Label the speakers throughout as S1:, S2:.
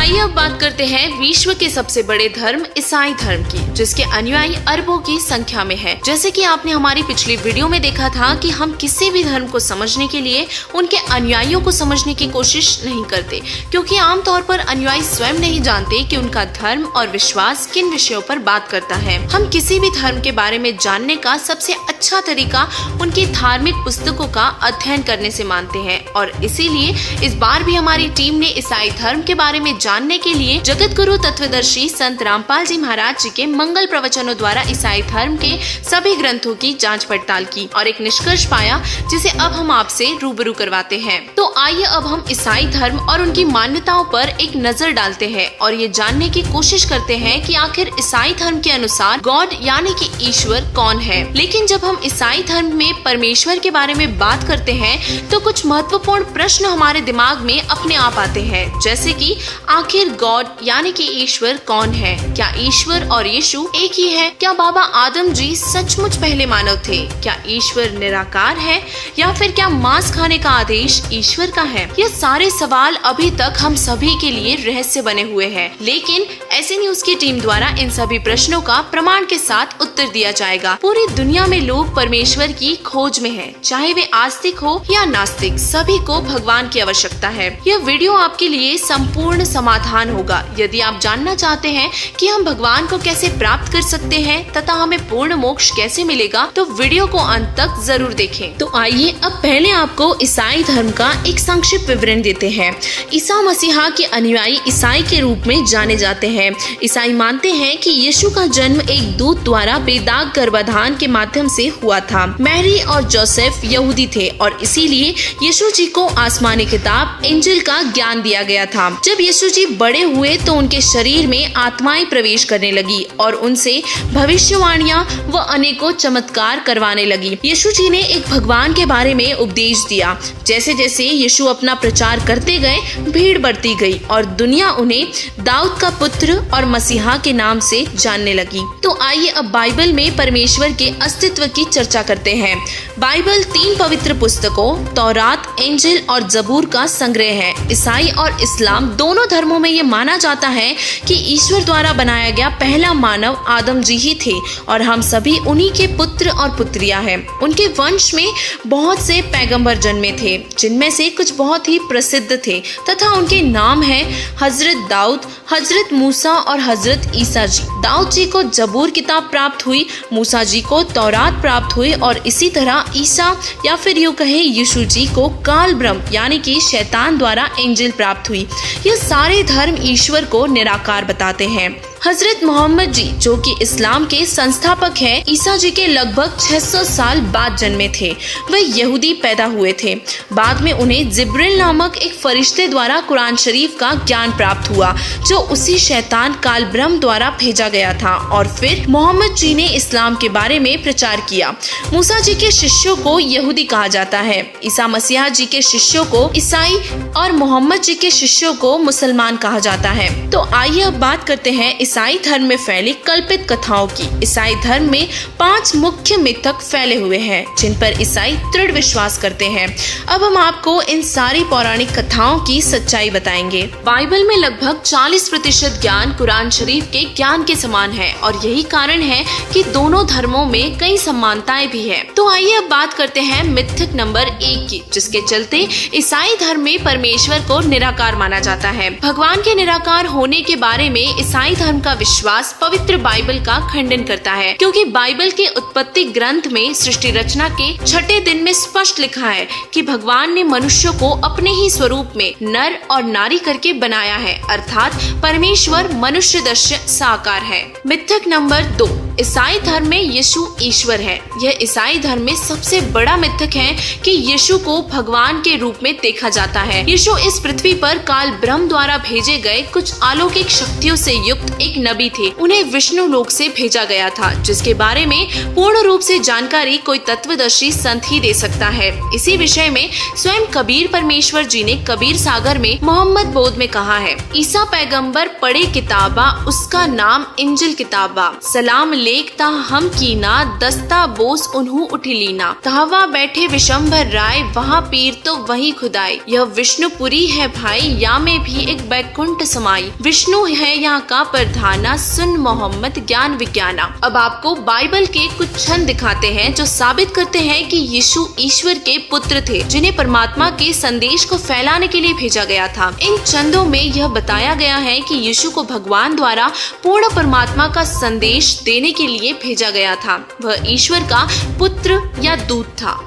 S1: आइए अब बात करते हैं विश्व के सबसे बड़े धर्म ईसाई धर्म की, जिसके अनुयायी अरबों की संख्या में है। जैसे कि आपने हमारी पिछली वीडियो में देखा था कि हम किसी भी धर्म को समझने के लिए उनके अनुयायियों को समझने की कोशिश नहीं करते, क्योंकि आमतौर पर अनुयायी स्वयं नहीं जानते कि उनका धर्म और विश्वास किन विषयों पर बात करता है। हम किसी भी धर्म के बारे में जानने का सबसे अच्छा तरीका उनकी धार्मिक पुस्तकों का अध्ययन करने से मानते हैं, और इसीलिए इस बार भी हमारी टीम ने ईसाई धर्म के बारे में जानने के लिए जगत गुरु तत्वदर्शी संत रामपाल जी महाराज जी के मंगल प्रवचनों द्वारा ईसाई धर्म के सभी ग्रंथों की जांच पड़ताल की और एक निष्कर्ष पाया, जिसे अब हम आपसे रूबरू करवाते हैं। तो आइए अब हम ईसाई धर्म और उनकी मान्यताओं पर एक नजर डालते हैं और ये जानने की कोशिश करते हैं कि आखिर ईसाई धर्म के अनुसार गॉड यानी कि ईश्वर कौन है। लेकिन जब हम ईसाई धर्म में परमेश्वर के बारे में बात करते हैं तो कुछ महत्वपूर्ण प्रश्न हमारे दिमाग में अपने आप आते हैं, जैसे कि आखिर गॉड यानी कि ईश्वर कौन है? क्या ईश्वर और यीशु एक ही है? क्या बाबा आदम जी सचमुच पहले मानव थे? क्या ईश्वर निराकार है या फिर क्या मांस खाने का आदेश ईश्वर का है? ये सारे सवाल अभी तक हम सभी के लिए रहस्य बने हुए हैं, लेकिन ऐसे न्यूज की टीम द्वारा इन सभी प्रश्नों का प्रमाण के साथ उत्तर दिया जाएगा। पूरी दुनिया में लोग परमेश्वर की खोज में हैं, चाहे वे आस्तिक हो या नास्तिक, सभी को भगवान की आवश्यकता है। यह वीडियो आपके लिए संपूर्ण समाधान होगा। यदि आप जानना चाहते हैं कि हम भगवान को कैसे प्राप्त कर सकते हैं तथा हमें पूर्ण मोक्ष कैसे मिलेगा, तो वीडियो को अंत तक जरूर देखें। तो आइए अब पहले आपको ईसाई धर्म का एक संक्षिप्त विवरण देते हैं। ईसा मसीहा के अनुयायी ईसाई के रूप में जाने जाते हैं। ईसाई मानते हैं कि यीशु का जन्म एक दूत द्वारा बेदाग गर्भाधान के माध्यम से हुआ था। मैरी और जोसेफ यहूदी थे और इसीलिए यीशु जी को आसमानी किताब इंजिल का ज्ञान दिया गया था। जब यीशु जी बड़े हुए तो उनके शरीर में आत्माएं प्रवेश करने लगी और उनसे भविष्यवाणियां व अनेकों चमत्कार करवाने लगी। यीशु जी ने एक भगवान के बारे में उपदेश दिया। जैसे जैसे यीशु अपना प्रचार करते गए, भीड़ बढ़ती गई और दुनिया उन्हें दाऊद का पुत्र और मसीहा के नाम से जानने लगी। तो आइए अब बाइबल में परमेश्वर के अस्तित्व की चर्चा करते हैं। बाइबल 3 पवित्र पुस्तकों तौरात, इंजिल और जबूर का संग्रह है। ईसाई और इस्लाम दोनों धर्मों में ये माना जाता है कि ईश्वर द्वारा बनाया गया पहला मानव आदम जी ही थे और हम सभी उन्हीं के पुत्र और पुत्रियां हैं। उनके वंश में बहुत से पैगंबर जन्मे थे, जिनमें से कुछ बहुत ही प्रसिद्ध थे तथा उनके नाम हैं हजरत दाऊद, हजरत मूसा और हजरत ईसा जी। दाऊद जी को जबूर किताब प्राप्त हुई, मूसा जी को तौरात प्राप्त हुई और इसी तरह ईसा या फिर यूं कहें यीशु जी को काल ब्रह्म यानी कि शैतान द्वारा इंजिल प्राप्त हुई। ये सारे धर्म ईश्वर को निराकार बताते हैं। हजरत मोहम्मद जी, जो कि इस्लाम के संस्थापक हैं, ईसा जी के लगभग 600 साल बाद जन्मे थे। वे यहूदी पैदा हुए थे। बाद में उन्हें जिब्रील नामक एक फरिश्ते द्वारा कुरान शरीफ का ज्ञान प्राप्त हुआ, जो उसी शैतान काल ब्रह्म द्वारा भेजा गया था, और फिर मोहम्मद जी ने इस्लाम के बारे में प्रचार किया। मूसा जी के शिष्यों को यहूदी कहा जाता है, ईसा मसीहा जी के शिष्यों को ईसाई और मोहम्मद जी के शिष्यों को मुसलमान कहा जाता है। तो आइए अब बात करते हैं ईसाई धर्म में फैली कल्पित कथाओं की। ईसाई धर्म में 5 मुख्य मिथक फैले हुए हैं, जिन पर ईसाई दृढ़ विश्वास करते हैं। अब हम आपको इन सारी पौराणिक कथाओं की सच्चाई बताएंगे। बाइबल में लगभग 40% ज्ञान कुरान शरीफ के ज्ञान के समान है और यही कारण है कि दोनों धर्मों में कई समानताएं भी है। तो आइए अब बात करते हैं मिथक नंबर 1 की, जिसके चलते ईसाई धर्म में परमेश्वर को निराकार माना जाता है। भगवान के निराकार होने के बारे में ईसाई धर्म का विश्वास पवित्र बाइबल का खंडन करता है, क्योंकि बाइबल के उत्पत्ति ग्रंथ में सृष्टि रचना के 6ठे दिन में स्पष्ट लिखा है कि भगवान ने मनुष्य को अपने ही स्वरूप में नर और नारी करके बनाया है, अर्थात परमेश्वर मनुष्य दृश्य साकार है। मिथक नंबर 2, ईसाई धर्म में यीशु ईश्वर है। यह ईसाई धर्म में सबसे बड़ा मिथक है कि यीशु को भगवान के रूप में देखा जाता है। यीशु इस पृथ्वी पर काल ब्रह्म द्वारा भेजे गए कुछ अलौकिक शक्तियों से युक्त एक नबी थे। उन्हें विष्णु लोक से भेजा गया था, जिसके बारे में पूर्ण रूप से जानकारी कोई तत्वदर्शी संत ही दे सकता है। इसी विषय में स्वयं कबीर परमेश्वर जी ने कबीर सागर में मोहम्मद बोध में कहा है, ईसा पैगंबर पढ़े किताबा, उसका नाम इंजिल किताबा, सलाम लेख ता हम कीना, दस्ता बोस उन्हू उठी लीना, तहवा बैठे विशंभर राय, वहाँ पीर तो वही खुदाई। यह विष्णुपुरी है भाई, या में भी एक बैकुंठ समाई, विष्णु है यहाँ का प्रधाना, सुन मोहम्मद ज्ञान विज्ञाना। अब आपको बाइबल के कुछ छंद दिखाते हैं जो साबित करते हैं कि यीशु ईश्वर के पुत्र थे, जिन्हें परमात्मा के संदेश को फैलाने के लिए भेजा गया था। इन छंदों में यह बताया गया है कि यीशु को भगवान द्वारा पूर्ण परमात्मा का संदेश देने के लिए भेजा गया था। वह ईश्वर का पुत्र या दूत था।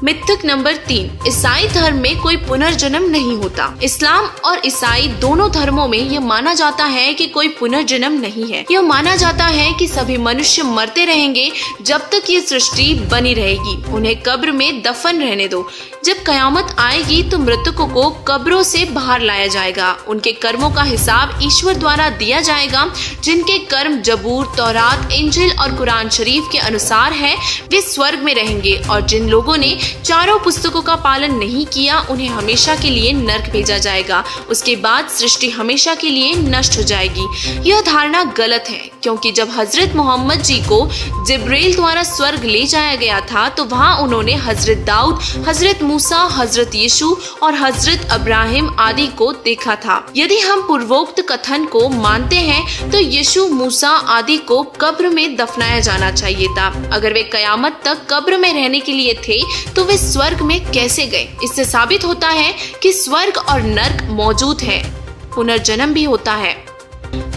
S1: मिथक नंबर 3, ईसाई धर्म में कोई पुनर्जन्म नहीं होता। इस्लाम और ईसाई दोनों धर्मों में यह माना जाता है कि कोई पुनर्जन्म नहीं है। यह माना जाता है कि सभी मनुष्य मरते रहेंगे जब तक ये सृष्टि बनी रहेगी। उन्हें कब्र में दफन रहने दो। जब कयामत आएगी तो मृतकों को कब्रों से बाहर लाया जाएगा। उनके कर्मों का हिसाब ईश्वर द्वारा दिया जाएगा। जिनके कर्म जबूर, तौरात, इंजिल और कुरान शरीफ के अनुसार है, वे स्वर्ग में रहेंगे, और जिन लोगों ने चारों पुस्तकों का पालन नहीं किया, उन्हें हमेशा के लिए नर्क भेजा जाएगा। उसके बाद सृष्टि हमेशा के लिए नष्ट हो जाएगी। यह धारणा गलत है, क्योंकि जब हजरत मोहम्मद जी को जिब्रील द्वारा स्वर्ग ले जाया गया था तो वहाँ उन्होंने हजरत दाऊद, हजरत मूसा, हजरत यीशु और हजरत अब्राहिम आदि को देखा था। यदि हम पूर्वोक्त कथन को मानते हैं तो यीशु, मूसा आदि को कब्र में दफनाया जाना चाहिए था। अगर वे कयामत तक कब्र में रहने के लिए थे तो वे स्वर्ग में कैसे गए? इससे साबित होता है कि स्वर्ग और नर्क मौजूद है, पुनर्जन्म भी होता है।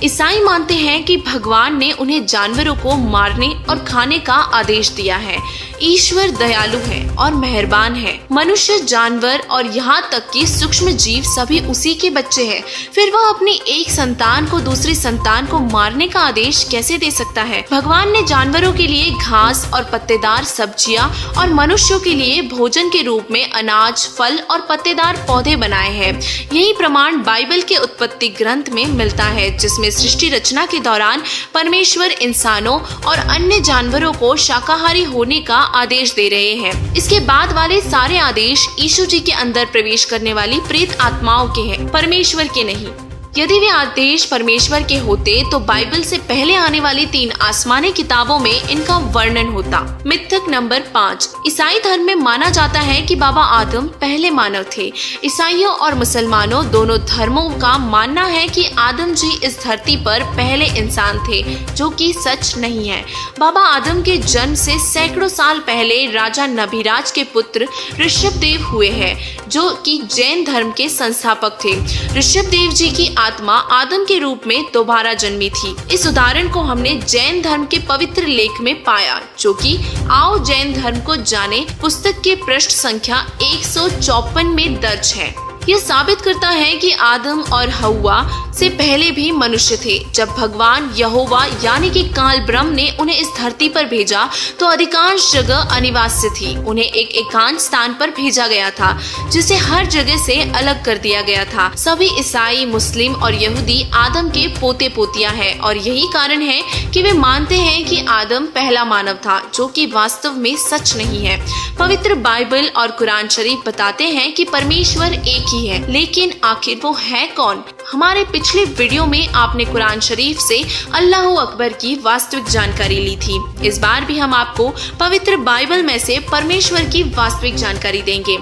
S1: ईसाई मानते हैं कि भगवान ने उन्हें जानवरों को मारने और खाने का आदेश दिया है। ईश्वर दयालु है और मेहरबान है। मनुष्य, जानवर और यहाँ तक कि सूक्ष्म जीव सभी उसी के बच्चे हैं। फिर वह अपनी एक संतान को दूसरी संतान को मारने का आदेश कैसे दे सकता है? भगवान ने जानवरों के लिए घास और पत्तेदार सब्जियां और मनुष्यों के लिए भोजन के रूप में अनाज, फल और पत्तेदार पौधे बनाए हैं। यही प्रमाण बाइबल के उत्पत्ति ग्रंथ में मिलता है, जिसमें सृष्टि रचना के दौरान परमेश्वर इंसानों और अन्य जानवरों को शाकाहारी होने का आदेश दे रहे हैं। इसके बाद वाले सारे आदेश यीशु जी के अंदर प्रवेश करने वाली प्रेत आत्माओं के हैं, परमेश्वर के नहीं। यदि वे आदेश परमेश्वर के होते तो बाइबल से पहले आने वाली 3 आसमानी किताबों में इनका वर्णन होता। मिथक नंबर 5, ईसाई धर्म में माना जाता है कि बाबा आदम पहले मानव थे। ईसाइयों और मुसलमानों दोनों धर्मों का मानना है कि आदम जी इस धरती पर पहले इंसान थे, जो कि सच नहीं है। बाबा आदम के जन्म से सैकड़ों साल पहले राजा नभिराज के पुत्र ऋषभदेव हुए हैं, जो कि जैन धर्म के संस्थापक थे। ऋषभदेव जी की आत्मा आदम के रूप में दोबारा जन्मी थी। इस उदाहरण को हमने जैन धर्म के पवित्र लेख में पाया, जो कि आओ जैन धर्म को जाने पुस्तक के पृष्ठ संख्या 154 में दर्ज है। यह साबित करता है कि आदम और हव्वा से पहले भी मनुष्य थे। जब भगवान यहोवा यानी कि काल ब्रह्म ने उन्हें इस धरती पर भेजा तो अधिकांश जगह अनिवास्य थी। उन्हें एक एकांत स्थान पर भेजा गया था, जिसे हर जगह से अलग कर दिया गया था। सभी ईसाई, मुस्लिम और यहूदी आदम के पोते पोतियां हैं, और यही कारण है कि वे मानते हैं कि आदम पहला मानव था, जो कि वास्तव में सच नहीं है। पवित्र बाइबल और कुरान शरीफ बताते हैं कि परमेश्वर एक ही है, लेकिन आखिर वो है कौन? हमारे पिछले वीडियो में आपने कुरान शरीफ से अल्लाह अकबर की वास्तविक जानकारी ली थी। इस बार भी हम आपको पवित्र बाइबल में से परमेश्वर की वास्तविक जानकारी देंगे।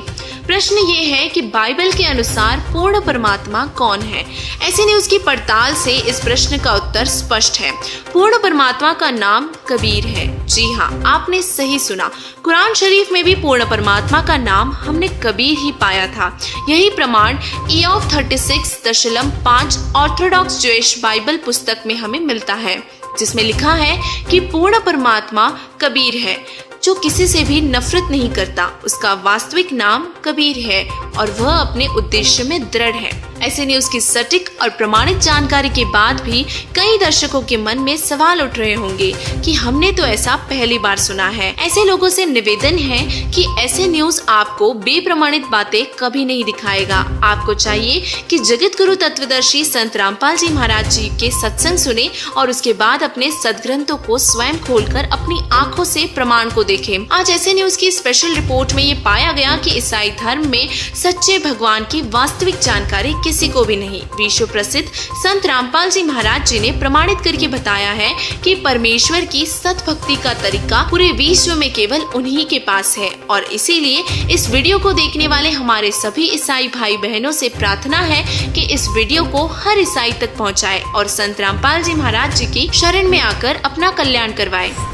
S1: प्रश्न ये है कि बाइबल के अनुसार पूर्ण परमात्मा कौन है? ऐसे न्यूज की पड़ताल से इस प्रश्न का उत्तर स्पष्ट है। पूर्ण परमात्मा का नाम कबीर है। जी हाँ, आपने सही सुना। कुरान शरीफ में भी पूर्ण परमात्मा का नाम हमने कबीर ही पाया था। यही प्रमाण ईओफ 36.5 ऑर्थोडॉक्स ज्यूइश बाइबल पुस्तक में हमें मिलता है, जिसमें लिखा है कि पूर्ण परमात्मा कबीर है, जो किसी से भी नफरत नहीं करता। उसका वास्तविक नाम कबीर है और वह अपने उद्देश्य में दृढ़ है। ऐसे न्यूज की सटीक और प्रमाणित जानकारी के बाद भी कई दर्शकों के मन में सवाल उठ रहे होंगे कि हमने तो ऐसा पहली बार सुना है। ऐसे लोगों से निवेदन है कि ऐसे न्यूज आपको बेप्रमाणित बातें कभी नहीं दिखाएगा। आपको चाहिए कि जगत गुरु तत्वदर्शी संत रामपाल जी महाराज जी के सत्संग सुने और उसके बाद अपने सदग्रंथों को स्वयं खोलकर अपनी आंखों से प्रमाण को देखें। आज ऐसे न्यूज की स्पेशल रिपोर्ट में ये पाया गया कि ईसाई धर्म में सच्चे भगवान की वास्तविक जानकारी किस किसी को भी नहीं। विश्व प्रसिद्ध संत रामपाल जी महाराज जी ने प्रमाणित करके बताया है कि परमेश्वर की सत भक्ति का तरीका पूरे विश्व में केवल उन्हीं के पास है। और इसीलिए इस वीडियो को देखने वाले हमारे सभी ईसाई भाई बहनों से प्रार्थना है कि इस वीडियो को हर ईसाई तक पहुंचाए और संत रामपाल जी महाराज जी की शरण में आकर अपना कल्याण करवाए।